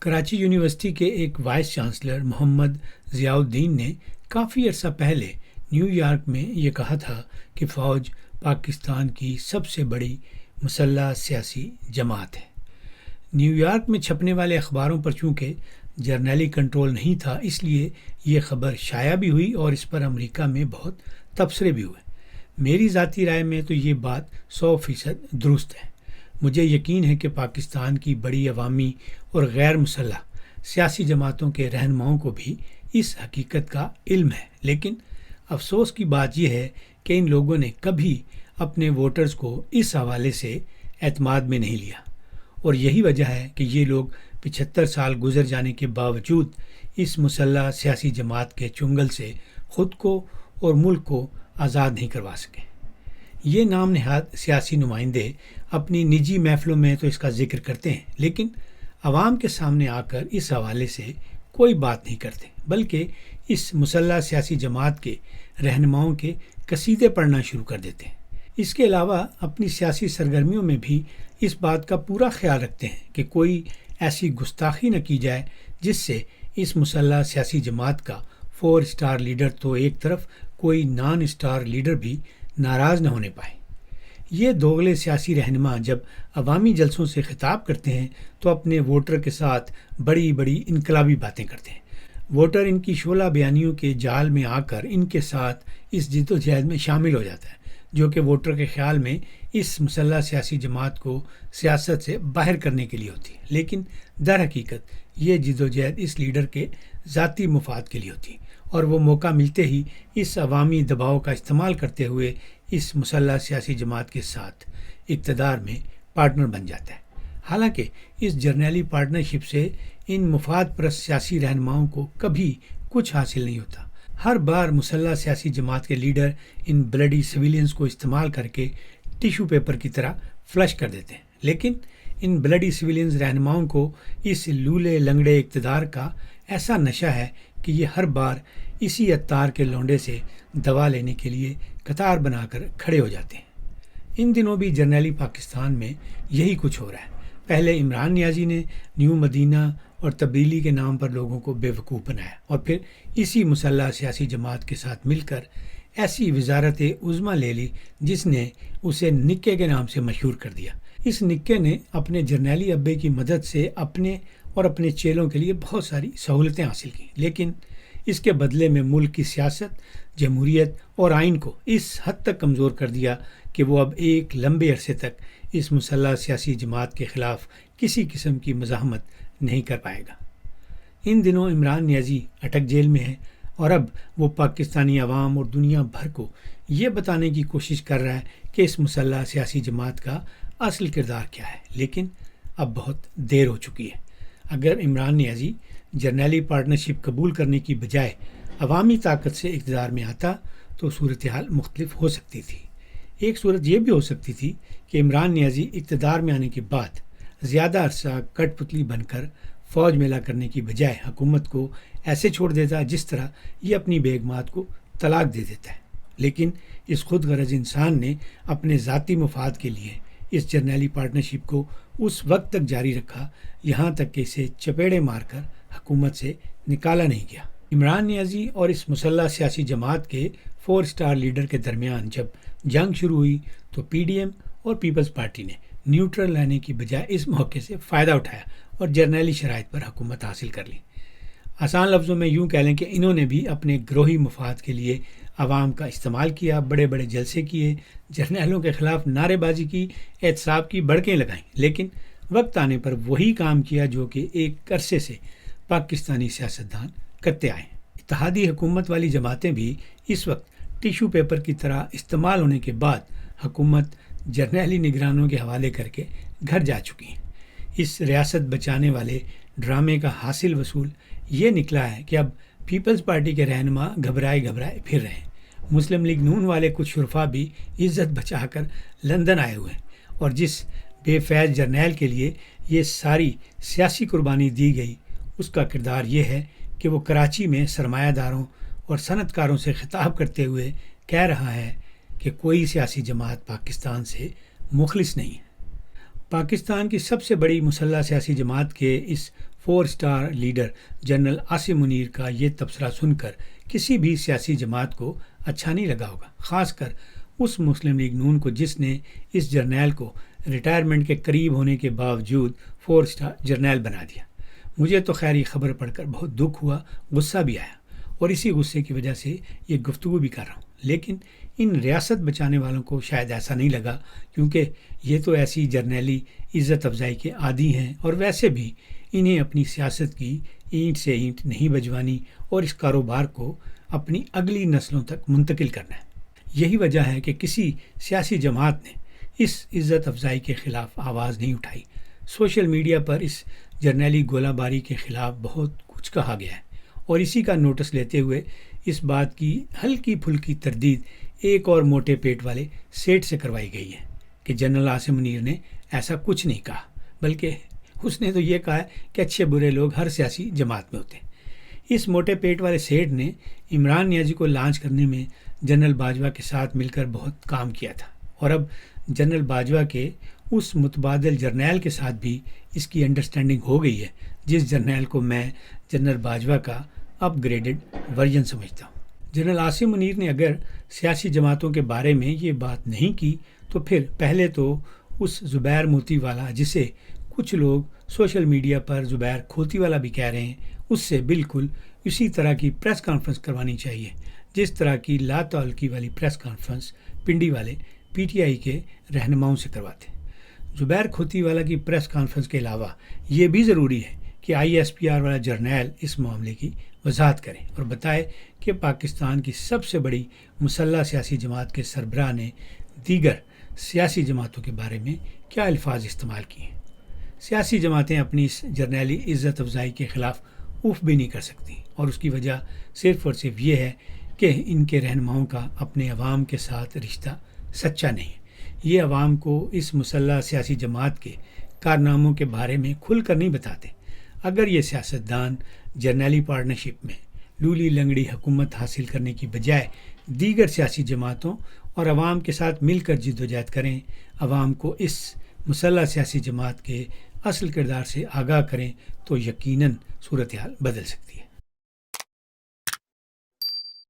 Karachi university کے ایک vice chancellor محمد ضیاء الدین نے کافی عرصہ پہلے نیو یارک میں یہ کہا تھا کہ فوج پاکستان کی سب سے بڑی مسلح سیاسی جماعت ہے۔ نیو یارک میں چھپنے والے اخباروں پر چونکہ جرنیلی کنٹرول نہیں تھا، اس لیے یہ خبر شائع بھی ہوئی اور اس پر امریکہ میں بہت تبصرے بھی ہوئے۔ میری ذاتی رائے میں تو یہ بات 100% درست ہے۔ مجھے یقین ہے کہ پاکستان کی بڑی عوامی اور غیر مسلح سیاسی جماعتوں کے رہنماؤں کو بھی اس حقیقت کا علم ہے، لیکن افسوس کی بات یہ ہے کہ ان لوگوں نے کبھی اپنے ووٹرز کو اس حوالے سے اعتماد میں نہیں لیا، اور یہی وجہ ہے کہ یہ لوگ 75 سال گزر جانے کے باوجود اس مسلح سیاسی جماعت کے چنگل سے خود کو اور ملک کو آزاد نہیں کروا سکے۔ یہ نام نہاد سیاسی نمائندے اپنی نجی محفلوں میں تو اس کا ذکر کرتے ہیں، لیکن عوام کے سامنے آ کر اس حوالے سے کوئی بات نہیں کرتے، بلکہ اس مسلح سیاسی جماعت کے رہنماؤں کے قصیدے پڑھنا شروع کر دیتے ہیں۔ اس کے علاوہ اپنی سیاسی سرگرمیوں میں بھی اس بات کا پورا خیال رکھتے ہیں کہ کوئی ایسی گستاخی نہ کی جائے جس سے اس مسلح سیاسی جماعت کا 4 اسٹار لیڈر تو ایک طرف، کوئی نان اسٹار لیڈر بھی ناراض نہ ہونے پائے۔ یہ دوغلے سیاسی رہنما جب عوامی جلسوں سے خطاب کرتے ہیں تو اپنے ووٹر کے ساتھ بڑی بڑی انقلابی باتیں کرتے ہیں۔ ووٹر ان کی شعلہ بیانیوں کے جال میں آ کر ان کے ساتھ اس جدوجہد میں شامل ہو جاتا ہے، جو کہ ووٹر کے خیال میں اس مسلح سیاسی جماعت کو سیاست سے باہر کرنے کے لیے ہوتی ہے، لیکن در حقیقت یہ جدوجہد اس لیڈر کے ذاتی مفاد کے لیے ہوتی ہے، اور وہ موقع ملتے ہی اس عوامی دباؤ کا استعمال کرتے ہوئے اس مسلح سیاسی جماعت کے ساتھ اقتدار میں پارٹنر بن جاتا ہے۔ حالانکہ اس جرنیلی پارٹنرشپ سے ان مفاد پرست سیاسی رہنماؤں کو کبھی کچھ حاصل نہیں ہوتا۔ ہر بار مسلح سیاسی جماعت کے لیڈر ان بلڈی سویلینز کو استعمال کر کے ٹیشو پیپر کی طرح فلش کر دیتے ہیں، لیکن ان بلڈی سویلینز رہنماؤں کو اس لولے لنگڑے اقتدار کا ایسا نشہ ہے کہ یہ ہر بار اسی عطار کے لونڈے سے دوا لینے کے لیے قطار بنا کر کھڑے ہو جاتے ہیں۔ ان دنوں بھی جرنیلی پاکستان میں یہی کچھ ہو رہا ہے۔ پہلے عمران نیازی نے نیو مدینہ اور تبدیلی کے نام پر لوگوں کو بے وقوف بنایا، اور پھر اسی مسلح سیاسی جماعت کے ساتھ مل کر ایسی وزارت عظمیٰ لے لی جس نے اسے نکے کے نام سے مشہور کر دیا۔ اس نکے نے اپنے جرنیلی ابے کی مدد سے اپنے اور اپنے چیلوں کے لیے بہت ساری سہولتیں حاصل کی، لیکن اس کے بدلے میں ملک کی سیاست، جمہوریت اور آئین کو اس حد تک کمزور کر دیا کہ وہ اب ایک لمبے عرصے تک اس مسلح سیاسی جماعت کے خلاف کسی قسم کی مزاحمت نہیں کر پائے گا۔ ان دنوں عمران نیازی اٹک جیل میں ہے، اور اب وہ پاکستانی عوام اور دنیا بھر کو یہ بتانے کی کوشش کر رہا ہے کہ اس مسلح سیاسی جماعت کا اصل کردار کیا ہے، لیکن اب بہت دیر ہو چکی ہے۔ اگر عمران نیازی جرنیلی پارٹنرشپ قبول کرنے کی بجائے عوامی طاقت سے اقتدار میں آتا تو صورتحال مختلف ہو سکتی تھی۔ ایک صورت یہ بھی ہو سکتی تھی کہ عمران نیازی اقتدار میں آنے کے بعد زیادہ عرصہ کٹ پتلی بن کر فوج میلا کرنے کی بجائے حکومت کو ایسے چھوڑ دیتا جس طرح یہ اپنی بیگمات کو طلاق دے دیتا ہے، لیکن اس خود غرض انسان نے اپنے ذاتی مفاد کے لیے اس جرنیلی پارٹنرشپ کو اس وقت تک جاری رکھا یہاں تک کہ اسے چپیڑے مار کر حکومت سے نکالا نہیں گیا۔ عمران نیازی اور اس مسلح سیاسی جماعت کے 4 اسٹار لیڈر کے درمیان جب جنگ شروع ہوئی تو پی ڈی ایم اور پیپلز پارٹی نے نیوٹرل رہنے کی بجائے اس موقع سے فائدہ اٹھایا اور جرنیلی شرائط پر حکومت حاصل کر لی۔ آسان لفظوں میں یوں کہہ لیں کہ انہوں نے بھی اپنے گروہی مفاد کے لیے عوام کا استعمال کیا، بڑے بڑے جلسے کیے، جرنیلوں کے خلاف نعرے بازی کی، احتساب کی بڑکیں لگائیں، لیکن وقت آنے پر وہی کام کیا جو کہ ایک عرصے سے پاکستانی سیاستدان کرتے آئے ہیں۔ اتحادی حکومت والی جماعتیں بھی اس وقت ٹیشو پیپر کی طرح استعمال ہونے کے بعد حکومت جرنیلی نگرانوں کے حوالے کر کے گھر جا چکی ہیں۔ اس ریاست بچانے والے ڈرامے کا حاصل وصول یہ نکلا ہے کہ اب پیپلز پارٹی کے رہنما گھبرائے پھر رہے ہیں۔ مسلم لیگ نون والے کچھ شرفا بھی عزت بچا کر لندن آئے ہوئے ہیں، اور جس بے فیض جرنیل کے لیے یہ ساری سیاسی قربانی دی گئی، اس کا کردار یہ ہے کہ وہ کراچی میں سرمایہ داروں اور صنعت کاروں سے خطاب کرتے ہوئے کہہ رہا ہے کہ کوئی سیاسی جماعت پاکستان سے مخلص نہیں ہے۔ پاکستان کی سب سے بڑی مسلح سیاسی جماعت کے اس 4 star leader general Asim Munir کا یہ تبصرہ سن کر کسی بھی سیاسی جماعت کو اچھا نہیں لگا ہوگا، خاص کر اس مسلم لیگ نون کو جس نے اس جرنیل کو ریٹائرمنٹ کے قریب ہونے کے باوجود 4 اسٹار جرنیل بنا دیا۔ مجھے تو خیر یہ خبر پڑھ کر بہت دکھ ہوا، غصہ بھی آیا، اور اسی غصے کی وجہ سے یہ گفتگو بھی کر رہا ہوں۔ لیکن ان ریاست بچانے والوں کو شاید ایسا نہیں لگا، کیونکہ یہ تو ایسی جرنیلی عزت افزائی کے عادی ہیں، اور ویسے بھی انہیں اپنی سیاست کی اینٹ سے اینٹ نہیں بجوانی اور اس کاروبار کو اپنی اگلی نسلوں تک منتقل کرنا ہے۔ یہی وجہ ہے کہ کسی سیاسی جماعت نے اس عزت افزائی کے خلاف آواز نہیں اٹھائی۔ سوشل میڈیا پر اس جرنیلی گولہ باری کے خلاف بہت کچھ کہا گیا ہے، اور اسی کا نوٹس لیتے ہوئے اس بات کی ہلکی پھلکی تردید ایک اور موٹے پیٹ والے سیٹ سے کروائی گئی ہے کہ جنرل عاصم منیر نے ایسا کچھ نہیں کہا، بلکہ اس نے تو یہ کہا ہے کہ اچھے برے لوگ ہر سیاسی جماعت میں ہوتے ہیں۔ اس موٹے پیٹ والے سیٹ نے عمران نیازی کو لانچ کرنے میں جنرل باجوہ کے ساتھ مل کر بہت کام کیا تھا، اور اب جنرل باجوہ کے اس متبادل جرنیل کے ساتھ بھی اس کی انڈرسٹینڈنگ ہو گئی ہے، جس جرنیل کو میں جنرل باجوہ کا اپ گریڈڈ ورژن سمجھتا ہوں۔ جنرل عاصم منیر نے اگر سیاسی جماعتوں کے بارے میں یہ بات نہیں کی تو پھر پہلے تو اس زبیر موتی والا، جسے کچھ لوگ سوشل میڈیا پر زبیر کھوتی والا بھی کہہ رہے ہیں، اس سے بالکل اسی طرح کی پریس کانفرنس کروانی چاہیے جس طرح کی لا تعلقی والی پریس کانفرنس پنڈی والے پی ٹی آئی کے رہنماؤں سے کرواتے ہیں۔ زبیر کھوتی والا کی پریس کانفرنس کے علاوہ یہ بھی ضروری ہے کہ آئی ایس پی آر والا جرنیل اس معاملے کی وضاحت کرے اور بتائے کہ پاکستان کی سب سے بڑی مسلح سیاسی جماعت کے سربراہ نے دیگر سیاسی جماعتوں کے بارے میں کیا الفاظ استعمال کیے ہیں۔ سیاسی جماعتیں اپنی اس جرنیلی عزت افزائی کے خلاف اف بھی نہیں کر سکتی، اور اس کی وجہ صرف اور صرف یہ ہے کہ ان کے رہنماؤں کا اپنے عوام کے ساتھ رشتہ سچا نہیں ہے۔ یہ عوام کو اس مسلح سیاسی جماعت کے کارناموں کے بارے میں کھل کر نہیں بتاتے۔ اگر یہ سیاستدان جرنیلی پارٹنرشپ میں لولی لنگڑی حکومت حاصل کرنے کی بجائے دیگر سیاسی جماعتوں اور عوام کے ساتھ مل کر جدوجہد کریں، عوام کو اس مسلح سیاسی جماعت کے اصل کردار سے آگاہ کریں، تو یقیناً صورتحال بدل سکتی ہے۔